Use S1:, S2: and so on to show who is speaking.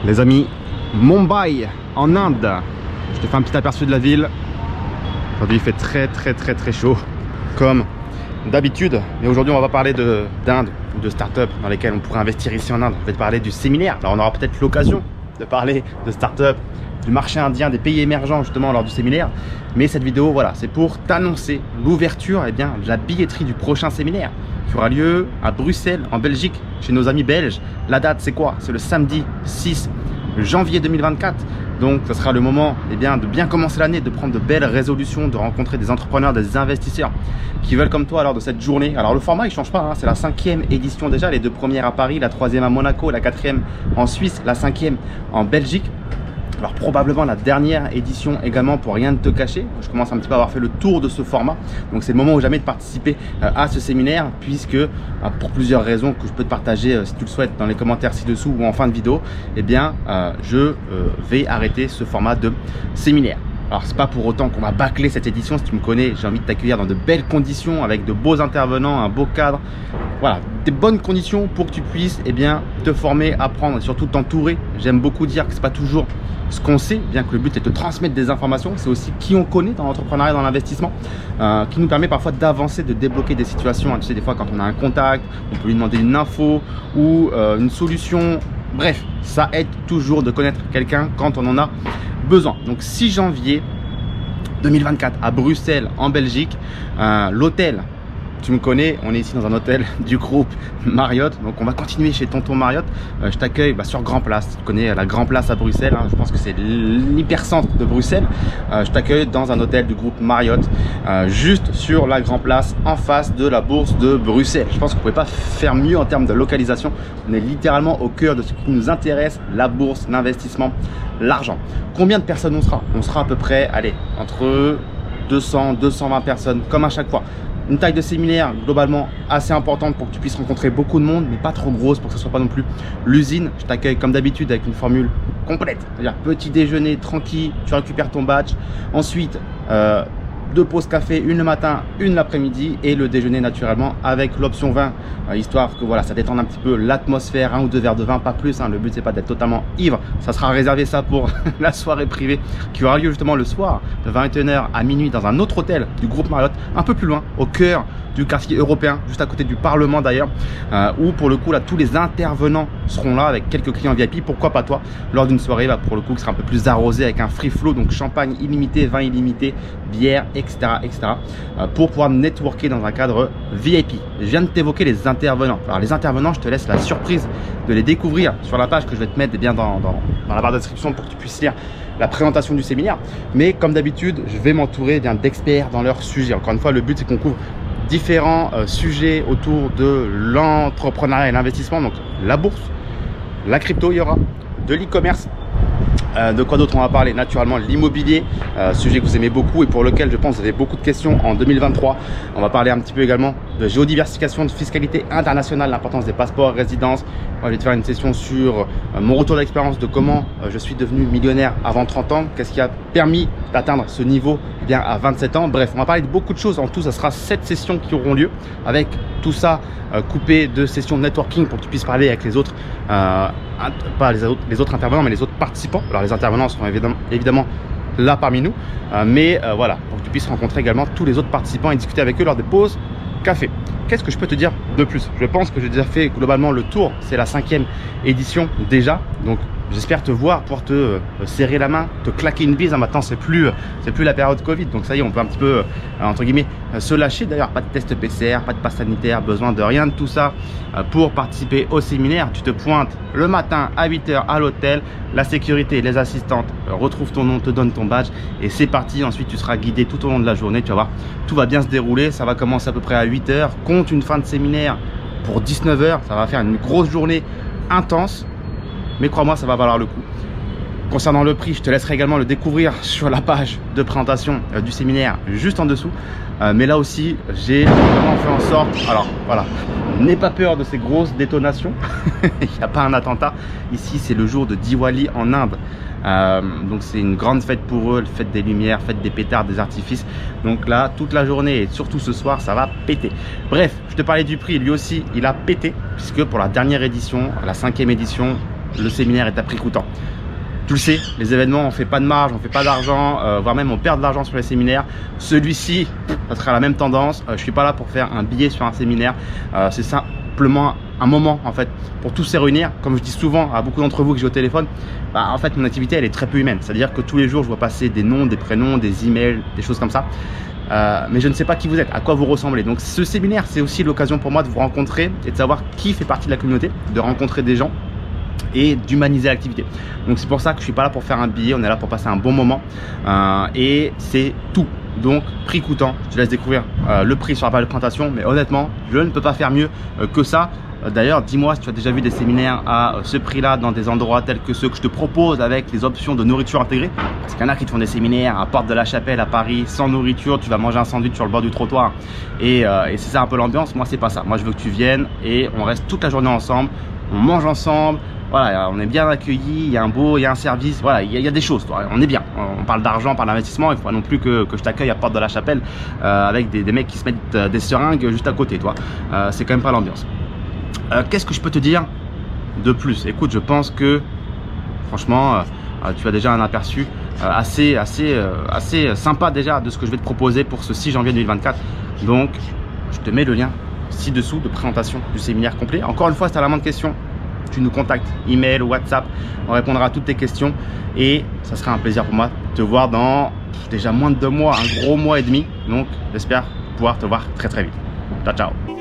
S1: Les amis, Mumbai en Inde. Je te fais un petit aperçu de la ville. Aujourd'hui il fait très chaud comme d'habitude. Mais aujourd'hui on va pas parler d'Inde ou de start-up dans lesquelles on pourrait investir ici en Inde. On va te parler du séminaire. Alors on aura peut-être l'occasion de parler de start-up, du marché indien, des pays émergents justement lors du séminaire. Mais cette vidéo, voilà, c'est pour t'annoncer l'ouverture de la billetterie du prochain séminaire qui aura lieu à Bruxelles, en Belgique, chez nos amis belges. La date, c'est quoi? C'est le samedi 6 janvier 2024. Donc, ce sera le moment de bien commencer l'année, de prendre de belles résolutions, de rencontrer des entrepreneurs, des investisseurs qui veulent comme toi lors de cette journée. Alors, le format, il ne change pas, hein, c'est la 5e édition déjà, les 2 premières à Paris, la 3e à Monaco, la 4e en Suisse, la 5e en Belgique. Alors probablement la dernière édition également, pour rien ne te cacher. Je commence un petit peu à avoir fait le tour de ce format. Donc c'est le moment ou jamais de participer à ce séminaire, puisque pour plusieurs raisons que je peux te partager si tu le souhaites dans les commentaires ci-dessous ou en fin de vidéo, je vais arrêter ce format de séminaire. Alors c'est pas pour autant qu'on va bâcler cette édition. Si tu me connais, j'ai envie de t'accueillir dans de belles conditions, avec de beaux intervenants, un beau cadre. Voilà, des bonnes conditions pour que tu puisses te former, apprendre et surtout t'entourer. J'aime beaucoup dire que c'est pas toujours ce qu'on sait, bien que le but est de transmettre des informations. C'est aussi qui on connaît dans l'entrepreneuriat, dans l'investissement, qui nous permet parfois d'avancer, de débloquer des situations. Tu sais, des fois quand on a un contact, on peut lui demander une info ou une solution. Bref, ça aide toujours de connaître quelqu'un quand on en a besoin. Donc 6 janvier 2024 à Bruxelles, en Belgique. L'hôtel, tu me connais, on est ici dans un hôtel du groupe Marriott. Donc on va continuer chez Tonton Marriott. Je t'accueille sur Grand Place. Tu connais la Grand Place à Bruxelles, hein. Je pense que c'est l'hypercentre de Bruxelles. Je t'accueille dans un hôtel du groupe Marriott, juste sur la Grand Place, en face de la bourse de Bruxelles. Je pense qu'on ne pouvait pas faire mieux en termes de localisation. On est littéralement au cœur de ce qui nous intéresse, la bourse, l'investissement, l'argent. Combien de personnes on sera? On sera à peu près, allez, entre 200, 220 personnes, comme à chaque fois. Une taille de séminaire globalement assez importante pour que tu puisses rencontrer beaucoup de monde, mais pas trop grosse pour que ce soit pas non plus l'usine. Je t'accueille comme d'habitude avec une formule complète, c'est-à-dire petit déjeuner tranquille, tu récupères ton badge. Ensuite, 2 pauses café, une le matin, une l'après-midi, et le déjeuner naturellement avec l'option vin, histoire que voilà, ça détende un petit peu l'atmosphère, 1 ou 2 verres de vin, pas plus, hein. Le but c'est pas d'être totalement ivre, ça sera réservé ça pour la soirée privée qui aura lieu justement le soir de 21h à minuit dans un autre hôtel du groupe Marriott, un peu plus loin, au cœur du quartier européen, juste à côté du Parlement d'ailleurs, où pour le coup là tous les intervenants seront là avec quelques clients VIP. Pourquoi pas toi lors d'une soirée pour le coup qui sera un peu plus arrosée avec un free flow, donc champagne illimité, vin illimité, bière, etc. Pour pouvoir networker dans un cadre VIP. Je viens de t'évoquer les intervenants. Alors les intervenants, je te laisse la surprise de les découvrir sur la page que je vais te mettre dans la barre de description pour que tu puisses lire la présentation du séminaire. Mais comme d'habitude, je vais m'entourer d'experts dans leur sujet. Encore une fois, le but c'est qu'on couvre différents sujets autour de l'entrepreneuriat et l'investissement. Donc la bourse, la crypto, il y aura de l'e-commerce. De quoi d'autre on va parler? Naturellement l'immobilier, sujet que vous aimez beaucoup et pour lequel je pense que vous avez beaucoup de questions en 2023. On va parler un petit peu également de géodiversification, de fiscalité internationale, l'importance des passeports, résidences. Moi, je vais te faire une session sur mon retour d'expérience, de comment je suis devenu millionnaire avant 30 ans, qu'est-ce qui a permis d'atteindre ce niveau à 27 ans. Bref, on va parler de beaucoup de choses. En tout, ça sera 7 sessions qui auront lieu, avec tout ça coupé de sessions de networking pour que tu puisses parler avec les autres, pas les autres intervenants, mais les autres participants. Alors les intervenants seront évidemment là parmi nous, voilà, pour que tu puisses rencontrer également tous les autres participants et discuter avec eux lors des pauses café. Qu'est-ce que je peux te dire de plus? Je pense que j'ai déjà fait globalement le tour. C'est la 5e édition déjà, donc j'espère te voir, pouvoir te serrer la main, te claquer une bise. Maintenant c'est plus la période Covid, donc ça y est, on peut un petit peu entre guillemets se lâcher. D'ailleurs, pas de test PCR, pas de passe sanitaire, besoin de rien de tout ça pour participer au séminaire. Tu te pointes le matin à 8 h à l'hôtel, la sécurité, les assistantes retrouvent ton nom, te donnent ton badge et c'est parti. Ensuite tu seras guidé tout au long de la journée, tu vas voir, tout va bien se dérouler. Ça va commencer à peu près à 8 h, compte une fin de séminaire pour 19 h. Ça va faire une grosse journée intense, mais crois-moi, ça va valoir le coup. Concernant le prix, je te laisserai également le découvrir sur la page de présentation du séminaire juste en dessous. Mais là aussi, j'ai vraiment fait en sorte, alors voilà, n'aie pas peur de ces grosses détonations. Il n'y a pas un attentat. Ici, c'est le jour de Diwali en Inde. Donc c'est une grande fête pour eux, fête des lumières, fête des pétards, des artifices. Donc là, toute la journée et surtout ce soir, ça va péter. Bref, je te parlais du prix, lui aussi, il a pété, puisque pour la dernière édition, la 5e édition, le séminaire est à prix coûtant. Tu le sais, les événements, on ne fait pas de marge, on ne fait pas d'argent, voire même on perd de l'argent sur les séminaires. Celui-ci, ça sera la même tendance. Je ne suis pas là pour faire un billet sur un séminaire. C'est simplement un moment en fait pour tous se réunir. Comme je dis souvent à beaucoup d'entre vous que j'ai au téléphone, en fait mon activité elle est très peu humaine. C'est-à-dire que tous les jours je vois passer des noms, des prénoms, des emails, des choses comme ça. Mais je ne sais pas qui vous êtes, à quoi vous ressemblez. Donc ce séminaire, c'est aussi l'occasion pour moi de vous rencontrer et de savoir qui fait partie de la communauté, de rencontrer des gens et d'humaniser l'activité. Donc c'est pour ça que je suis pas là pour faire un billet, on est là pour passer un bon moment et c'est tout. Donc prix coûtant, je te laisse découvrir le prix sur la page de présentation, mais honnêtement je ne peux pas faire mieux que ça. D'ailleurs dis-moi si tu as déjà vu des séminaires à ce prix là dans des endroits tels que ceux que je te propose avec les options de nourriture intégrée. Parce qu'il y en a qui te font des séminaires à Porte de la Chapelle à Paris sans nourriture, tu vas manger un sandwich sur le bord du trottoir et c'est ça un peu l'ambiance. Moi c'est pas ça, moi je veux que tu viennes et on reste toute la journée ensemble, on mange ensemble. Voilà, on est bien accueillis, il y a un beau, il y a un service, voilà, il y a des choses, on est bien. On parle d'argent, on parle d'investissement, il ne faut pas non plus que je t'accueille à Porte de la Chapelle avec des mecs qui se mettent des seringues juste à côté, toi. C'est quand même pas l'ambiance. Qu'est-ce que je peux te dire de plus? Écoute, je pense que franchement, tu as déjà un aperçu assez sympa déjà de ce que je vais te proposer pour ce 6 janvier 2024. Donc, je te mets le lien ci-dessous de présentation du séminaire complet. Encore une fois, si tu as la moindre question, tu nous contactes, email, WhatsApp, on répondra à toutes tes questions et ça sera un plaisir pour moi de te voir dans déjà moins de 2 mois, un gros mois et demi. Donc j'espère pouvoir te voir très vite. Ciao, ciao.